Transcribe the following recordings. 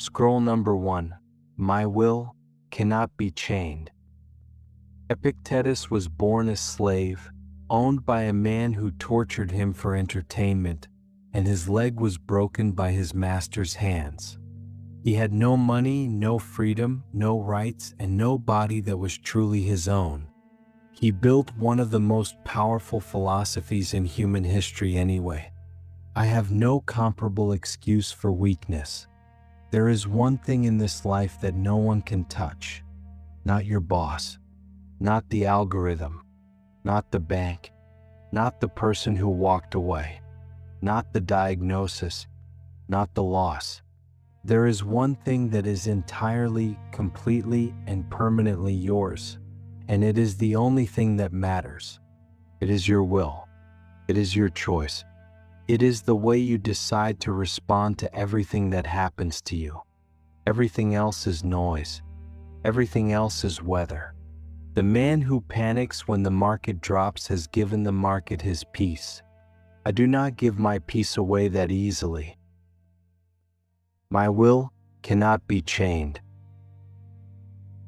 Scroll number 1. My will cannot be chained. Epictetus was born a slave, owned by a man who tortured him for entertainment, and his leg was broken by his master's hands. He had no money, no freedom, no rights, and no body that was truly his own. He built one of the most powerful philosophies in human history anyway. I have no comparable excuse for weakness. There is one thing in this life that no one can touch. Not your boss, not the algorithm, not the bank, not the person who walked away, not the diagnosis, not the loss. There is one thing that is entirely, completely, and permanently yours, and it is the only thing that matters. It is your will. It is your choice. It is the way you decide to respond to everything that happens to you. Everything else is noise. Everything else is weather. The man who panics when the market drops has given the market his peace. I do not give my peace away that easily. My will cannot be chained.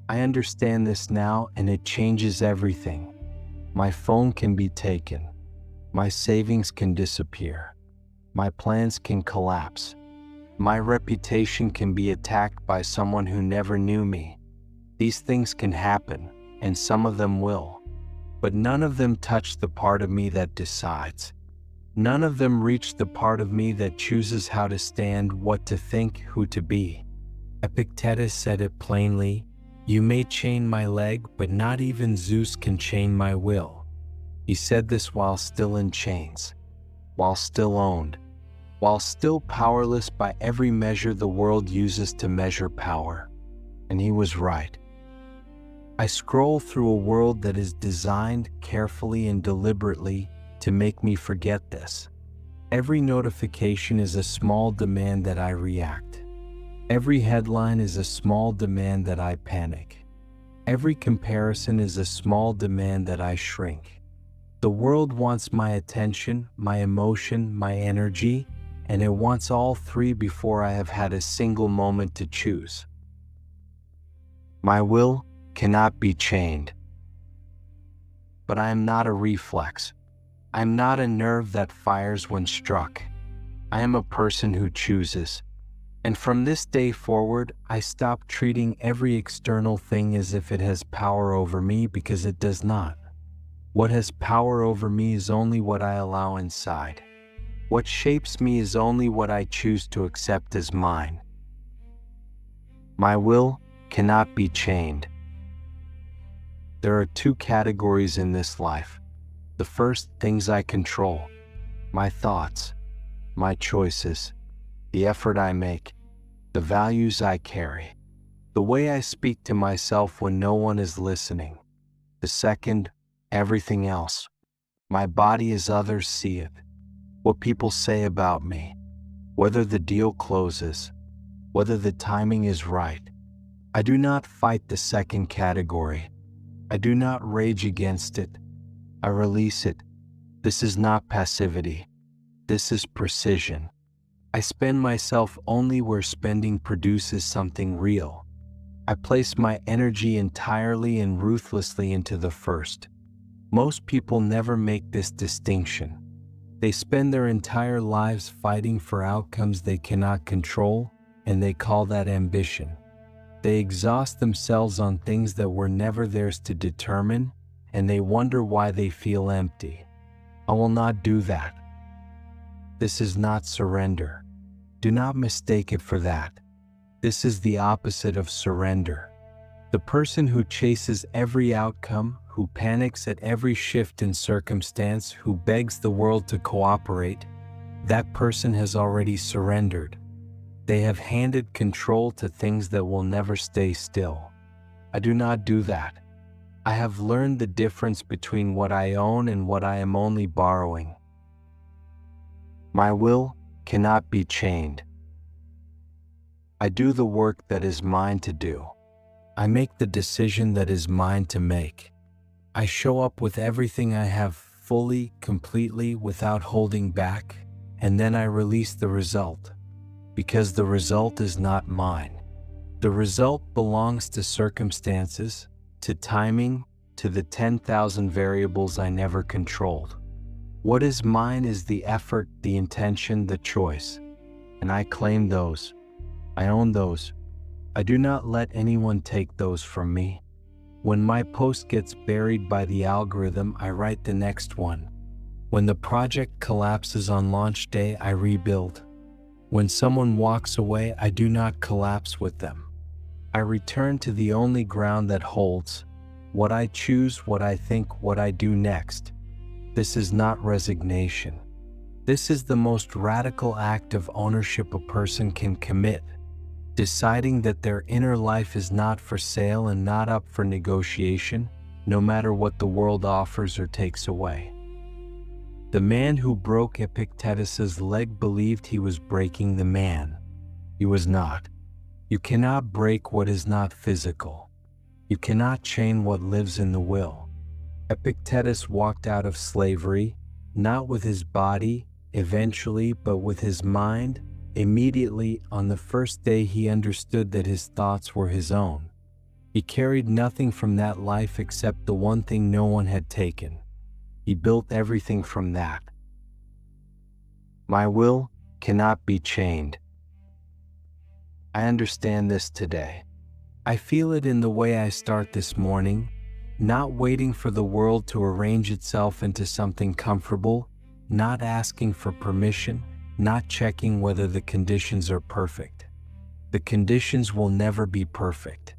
I understand this now, and it changes everything. My phone can be taken. My savings can disappear. My plans can collapse. My reputation can be attacked by someone who never knew me. These things can happen, and some of them will. But none of them touch the part of me that decides. None of them reach the part of me that chooses how to stand, what to think, who to be. Epictetus said it plainly, "You may chain my leg, but not even Zeus can chain my will." He said this while still in chains, while still owned, while still powerless by every measure the world uses to measure power. And he was right. I scroll through a world that is designed carefully and deliberately to make me forget this. Every notification is a small demand that I react. Every headline is a small demand that I panic. Every comparison is a small demand that I shrink. The world wants my attention, my emotion, my energy, and it wants all three before I have had a single moment to choose. My will cannot be chained. But I am not a reflex. I am not a nerve that fires when struck. I am a person who chooses. And from this day forward, I stop treating every external thing as if it has power over me, because it does not. What has power over me is only what I allow inside. What shapes me is only what I choose to accept as mine. My will cannot be chained. There are two categories in this life. The first, things I control. My thoughts, my choices, the effort I make, the values I carry, the way I speak to myself when no one is listening. The second, everything else. My body as others see it. What people say about me. Whether the deal closes. Whether the timing is right. I do not fight the second category. I do not rage against it. I release it. This is not passivity. This is precision. I spend myself only where spending produces something real. I place my energy entirely and ruthlessly into the first. Most people never make this distinction. They spend their entire lives fighting for outcomes they cannot control, and they call that ambition. They exhaust themselves on things that were never theirs to determine, and they wonder why they feel empty. I will not do that. This is not surrender. Do not mistake it for that. This is the opposite of surrender. The person who chases every outcome, who panics at every shift in circumstance, who begs the world to cooperate, that person has already surrendered. They have handed control to things that will never stay still. I do not do that. I have learned the difference between what I own and what I am only borrowing. My will cannot be chained. I do the work that is mine to do. I make the decision that is mine to make. I show up with everything I have, fully, completely, without holding back, and then I release the result. because the result is not mine. The result belongs to circumstances, to timing, to the 10,000 variables I never controlled. What is mine is the effort, the intention, the choice. And I claim those. I own those. I do not let anyone take those from me. When my post gets buried by the algorithm, I write the next one. When the project collapses on launch day, I rebuild. When someone walks away, I do not collapse with them. I return to the only ground that holds, what I choose, what I think, what I do next. This is not resignation. This is the most radical act of ownership a person can commit, deciding that their inner life is not for sale and not up for negotiation, no matter what the world offers or takes away. The man who broke Epictetus's leg believed he was breaking the man. He was not. You cannot break what is not physical. You cannot chain what lives in the will. Epictetus walked out of slavery, not with his body, eventually, but with his mind. Immediately, on the first day, he understood that his thoughts were his own. He carried nothing from that life except the one thing no one had taken. He built everything from that. My will cannot be chained. I understand this today. I feel it in the way I start this morning, not waiting for the world to arrange itself into something comfortable, not asking for permission, not checking whether the conditions are perfect. The conditions will never be perfect.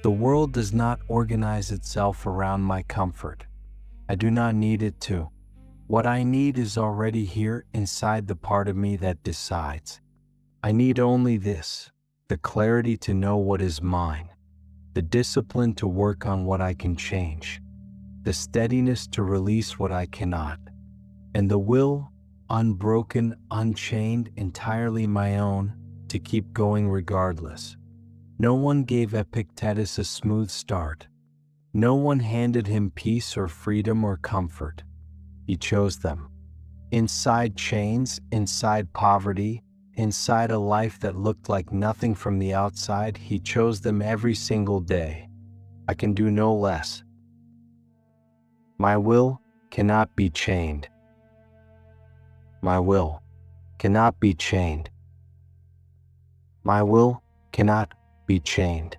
The world does not organize itself around my comfort. I do not need it to. What I need is already here inside the part of me that decides. I need only this. The clarity to know what is mine, the discipline to work on what I can change, the steadiness to release what I cannot, and the will, unbroken, unchained, entirely my own, to keep going regardless. No one gave Epictetus a smooth start. No one handed him peace or freedom or comfort. He chose them. Inside chains, inside poverty, inside a life that looked like nothing from the outside, he chose them every single day. I can do no less. My will cannot be chained. My will cannot be chained. My will cannot be chained.